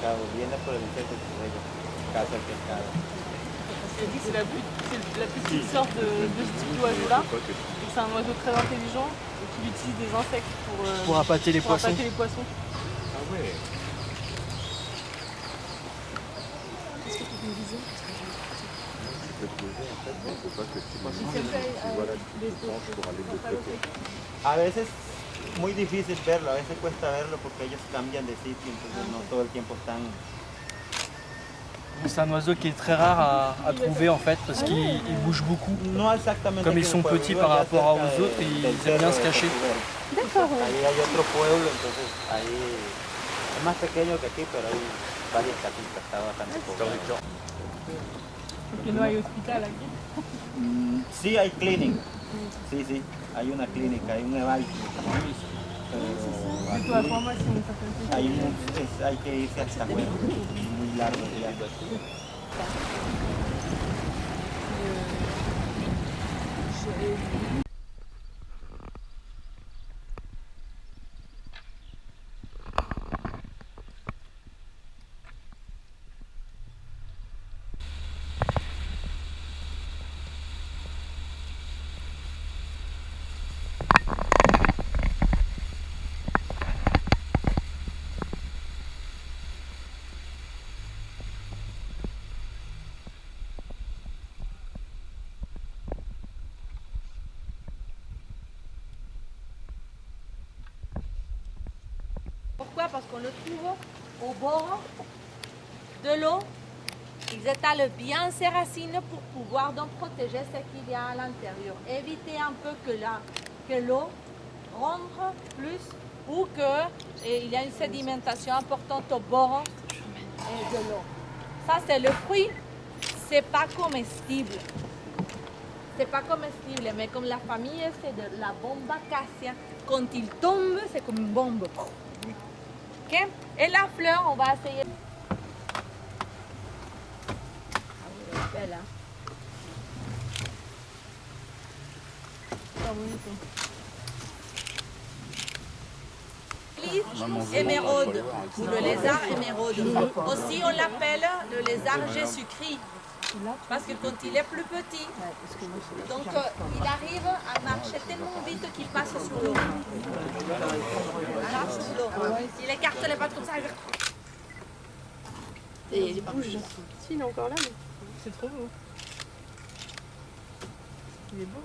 pescado, viene por el insecto que se caza el pescado. C'est la plus petite sorte de ce type d'oiseau-là. C'est un oiseau très intelligent et qui utilise des insectes Pour appâter les poissons. Appâter les poissons. Ah ouais. Qu'est-ce que tu me disais? Je peux te poser en fait, mais il ne faut pas que tu vois la distance pour aller de l'autre côté. A veces muy difícil verlo, a veces cuesta verlo porque ellos cambian de sitio, entonces no todo el tiempo están. C'est un oiseau qui est très rare à trouver en fait parce qu'il bouge beaucoup. No exactamente. Comme ils sont petits par rapport aux autres, ils aiment bien se cacher. D'accord. Ahí hay otro pueblo, entonces ahí es más pequeño que aquí, pero hay varias casitas, está bastante poblado. Porque no hay hospital aquí. Sí, hay clinic. Sí, sí, hay una clínica, hay un EVAL. De todas formas, c'est une certaine Hay que irse hasta afuera, muy largo el viaje. Pourquoi? Parce qu'on le trouve au bord de l'eau. Ils étalent bien ses racines pour pouvoir donc protéger ce qu'il y a à l'intérieur. Éviter un peu que l'eau rentre plus ou qu'il y a une sédimentation importante au bord de l'eau. Ça, c'est le fruit. C'est pas comestible. C'est pas comestible, mais comme la famille, c'est de la bombe acacia. Quand il tombe, c'est comme une bombe. Okay. Et la fleur, on va essayer. Ah oui, elle est belle, hein? Lys émeraude, ou le lézard émeraude. Aussi, on l'appelle le lézard Jésus-Christ. Parce que quand il est plus petit, donc il arrive à marcher tellement vite qu'il passe sur l'eau. Alors, sur l'eau. Il écarte les pattes comme ça. Et il bouge. Si, il est encore là, mais c'est trop beau. Il est beau.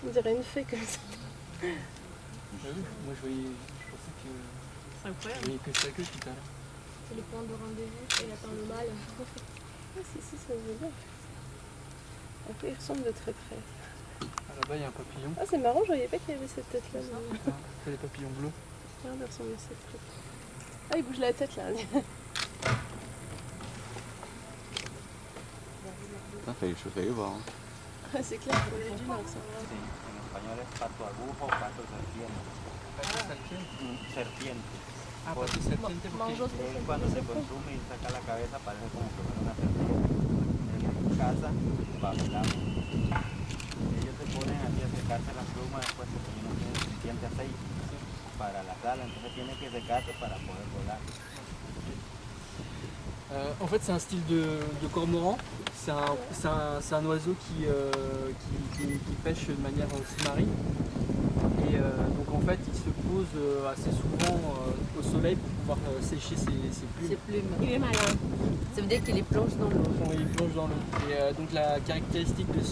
On dirait une fée comme ça. Moi je pensais que C'est incroyable. je voyais que sa queue tout à l'heure. C'est le point de rendez-vous, il attend le mâle. Ah, si, ça se voit bien. Après, il ressemble de très près. Ah, là-bas il y a un papillon. Ah, c'est marrant, je voyais pas qu'il y avait cette tête-là. C'est des papillons bleus. Regarde, il ressemble à cette tête. Ah, il bouge la tête là. Está feo, yo te digo. Ah, c'est clair, pour les dunes, ça va. En español es pato agujo o pato serpiente. Serpiente. Ah, pato serpiente porque Cuando se consume y saca la cabeza parece como que fuera una serpiente. En casa, babilamos. Ellos se ponen así a secarse las plumas después porque no tienen suficiente aceite para las alas, entonces tienen que secarse para poder volar. En fait, c'est un style de cormoran. C'est un oiseau qui pêche de manière sous-marine. Et donc en fait, il se pose assez souvent au soleil pour pouvoir sécher ses plumes. Ses plumes. Il est malin. Ça veut dire qu'il les plonge dans l'eau. Quand il plonge dans l'eau. Et donc la caractéristique de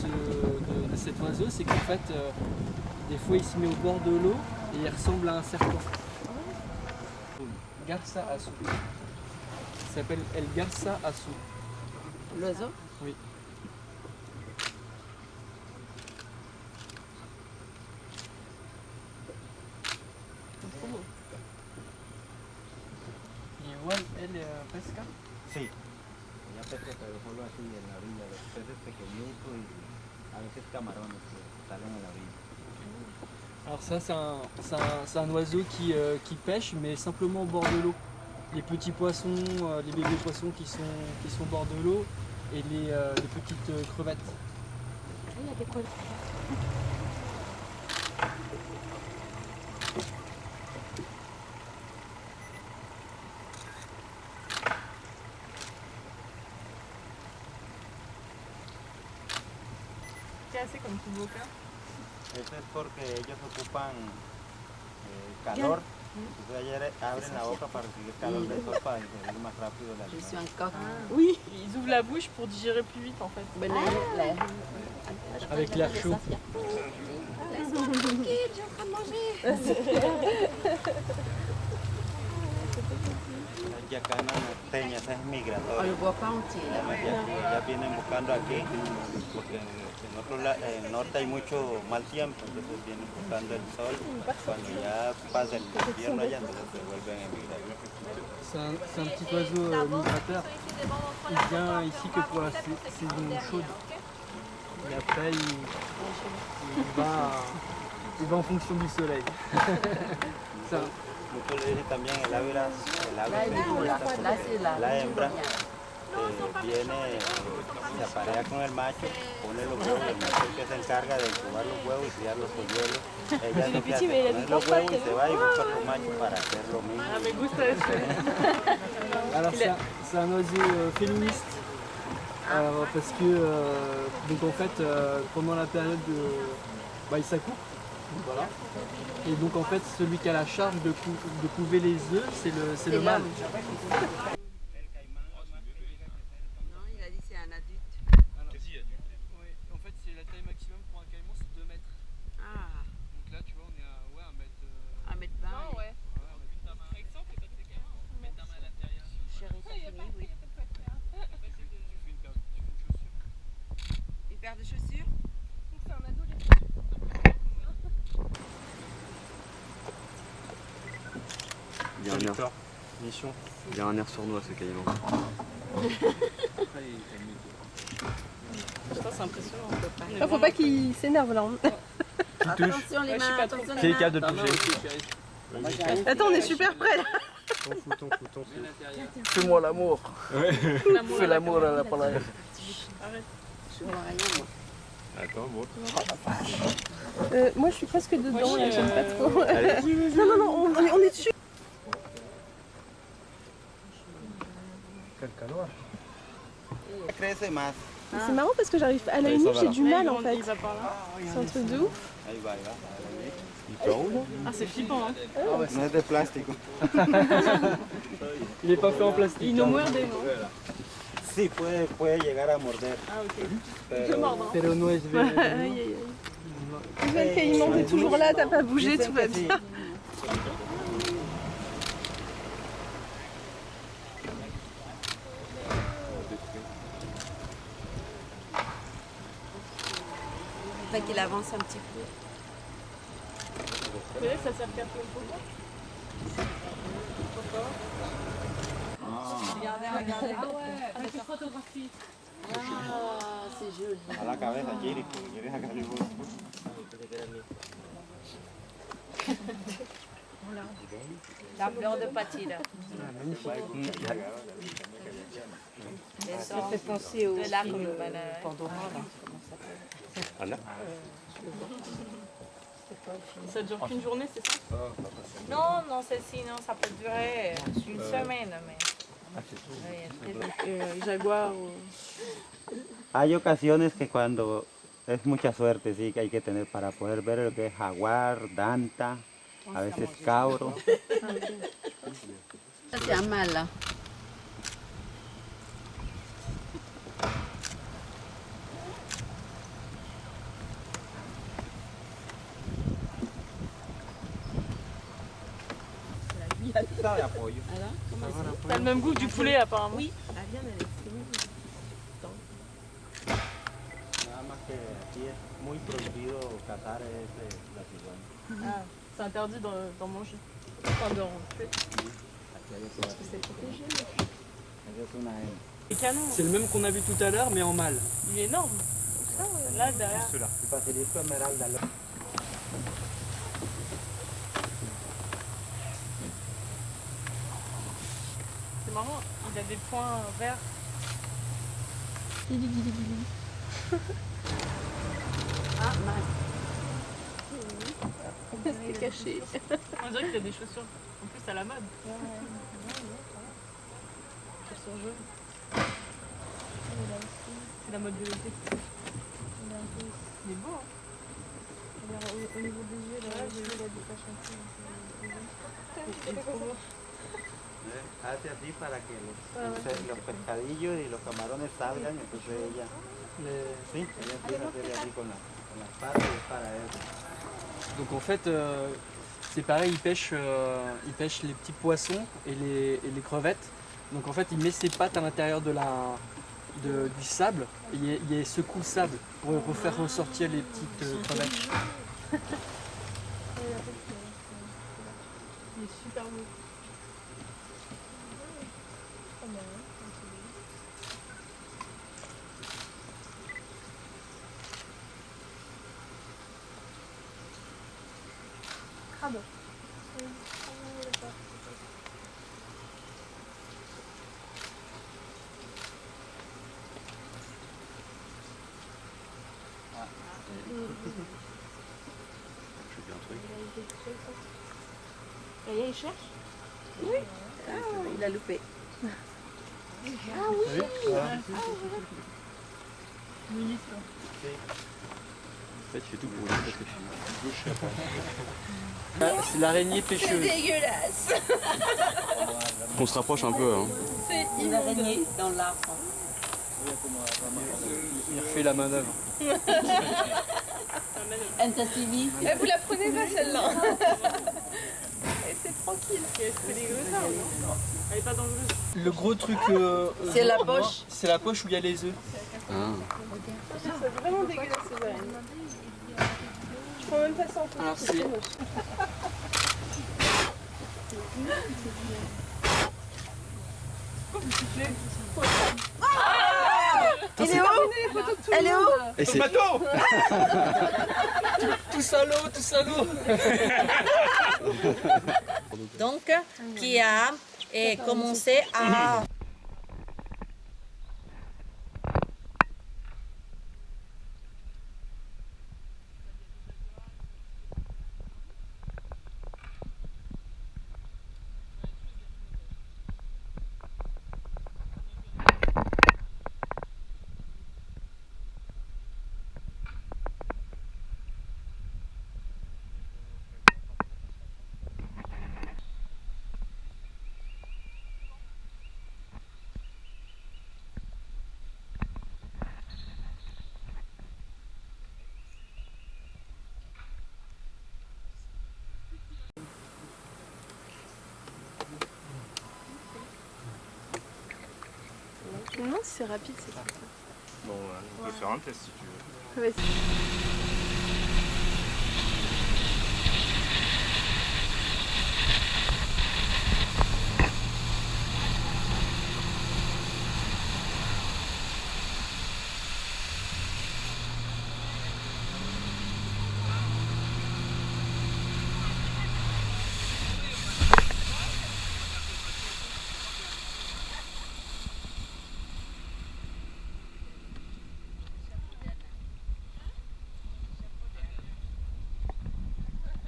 cet oiseau, c'est qu'en fait, des fois, il se met au bord de l'eau et il ressemble à un serpent. Garça azul. Il s'appelle El Garça azul. L'oiseau? Oui. ¿Y igual él pesca? Sí. Ella pesca pero solo así en la orilla, los peces pequeñitos y a veces camarones que salen en la orilla. Alors ça, c'est un oiseau qui pêche, mais simplement au bord de l'eau. Les petits poissons, les bébés poissons qui sont au bord de l'eau et les petites crevettes. Il y a des cols. qué hace con tu boca? Eso es porque ellos ocupan calor. Entonces ellos abren la boca para recibir calor del sol para digerir más rápido la Je suis alimento. un coq. Oui, ils ouvrent la bouche pour digérer plus vite en fait. Avec l'air chaud. Las yacanas norteñas, esa es On migratoria. le voit pas entier là. Ellas vienen buscando aquí, porque en el norte hay mucho mal tiempo, entonces vienen buscando el sol. Cuando ya pasa el invierno allá, entonces se vuelven a emigrar. C'est un petit oiseau migrateur. Il vient ici que pour la saison chaude. Et après, il va en fonction du soleil. Ça, Muchos le dicen también el ave Là, c'est là. la hembra viene, se aparea con el macho, pone los huevos, el macho es el que se encarga de incubar los huevos y criar los polluelos. Ella lo que hace es poner los huevos y se va y busca otro macho para hacer lo mismo. Ah, me gusta eso. alors c'est un oiseau féministe. Alors, parce que donc en fait pendant la période il s'accouple. Voilà. Et donc en fait celui qui a la charge de couver les œufs c'est le mâle. Non, il a dit c'est un adulte. Ouais, en fait c'est la taille maximum pour un caïman c'est 2 mètres. Ah, Donc là tu vois on est à 1 mètre. 1m20. Non, ouais. Chérie, ça finit, oui. Une paire de chaussures? C'est un ado, les Il a un air sournois ce caïman. Ça, c'est impressionnant. Ah, faut pas qu'il s'énerve là. Attention les Ouais, je suis mains, pas attention trop- les C'est mains. le cas de Ta main toucher. aussi, chérie. Attends, on est super près là. Ton fou. Bien l'intérieur. Fais-moi l'amour. Fais l'amour à la palais. Je vois rien moi. Attends, bon. Moi je suis presque dedans, Moi, là, j'aime pas trop. Allez. Non, on est dessus. Crece más. C'est marrant parce que j'arrive à la Allez, nuit, ça va, j'ai là. du mal en Il fait. va par là. C'est un truc de ouf. Ahí va, ahí va. Ah, c'est flippant, hein. No es de plástico. Il est pas fait en plastique. Ils nous hein. mordent, non? Sí, puede llegar a morder. Ah, ok. Pero, Je mords, hein. Pero no es Aïe, veneno. aïe, aïe. Tu vois, le caïman, t'es toujours là, t'as pas bougé, tout va bien. Faudrait qu'il avance un petit peu. Vous voyez, ça sert qu'à faire une photo. Regardez, regardez. Ah ouais. Avec une photographie. Ah, c'est joli. a la cabeza, Chiri, porque quieres sacar el gusto. La fleur de patira. Ça fait penser au De là film comme une banane. Pandora là. Anna. Ça dure qu'une journée, c'est ça? Non, non, celle-ci, non, ça peut durer une semaine, mais... Jaguar. Hay ocasiones que cuando es mucha suerte, sí, que hay que tener para poder ver lo que es jaguar, danta, a veces cabro. Ça c'est un mâle là. Está de apoyo. T'as le même goût que du poulet, apparemment. Oui. Nada más que aquí es muy prohibido cazar la cigüeña. Ah, c'est interdit d'en manger. Enfin, d'en tuer. Aquí hay otro. Ella es una hembra. C'est canon. C'est le même qu'on a vu tout à l'heure mais en mâle. Il est énorme. Ça, là, derrière. El basilisco esmeralda. C'est marrant, il a des points verts. Guili, guili, guili. Ah, mâle. C'est caché. On dirait qu'il a des chaussures. En plus, à la mode. Chaussures jaunes. C'est la mode de l'été. Il est beau, hein. Au niveau des yeux, là, j'ai vu la détache un peu. Il est trop beau. Hace así para que los pescadillos y los camarones salgan, entonces ella, sí, ella empieza a hacer así con las patas y es para eso. Donc en fait, c'est pareil, il pêche les petits poissons et les crevettes. Donc en fait, il met ses pattes à l'intérieur du sable et il secoue le sable pour refaire ressortir les petites crevettes. Il est super beau. Crabe. Je fais un truc. Raya, il cherche. Il a loupé. En fait, il fait tout pour une pêche. C'est l'araignée pêcheuse. Dégueulasse. On se rapproche un peu. Hein. Une araignée dans l'arbre. Il refait la main d'œuvre. Elle t'a suivi. Vous la prenez pas celle-là. C'est tranquille. Elle fait des gros arbres, non? Elle est pas dangereuse. Le gros truc, C'est la pour moi, poche. c'est la poche où il y a les œufs. Ah. C'est vraiment dégueulasse ces araignées. Je prends même pas ça en photo. Alors c'est c'est trop moche. Elle est où? Elle est où? Et c'est tout salaud. Donc, qui a commencé à Je me demande si c'est rapide ces trucs-là. Bon, on peut faire un test si tu veux. Vas-y.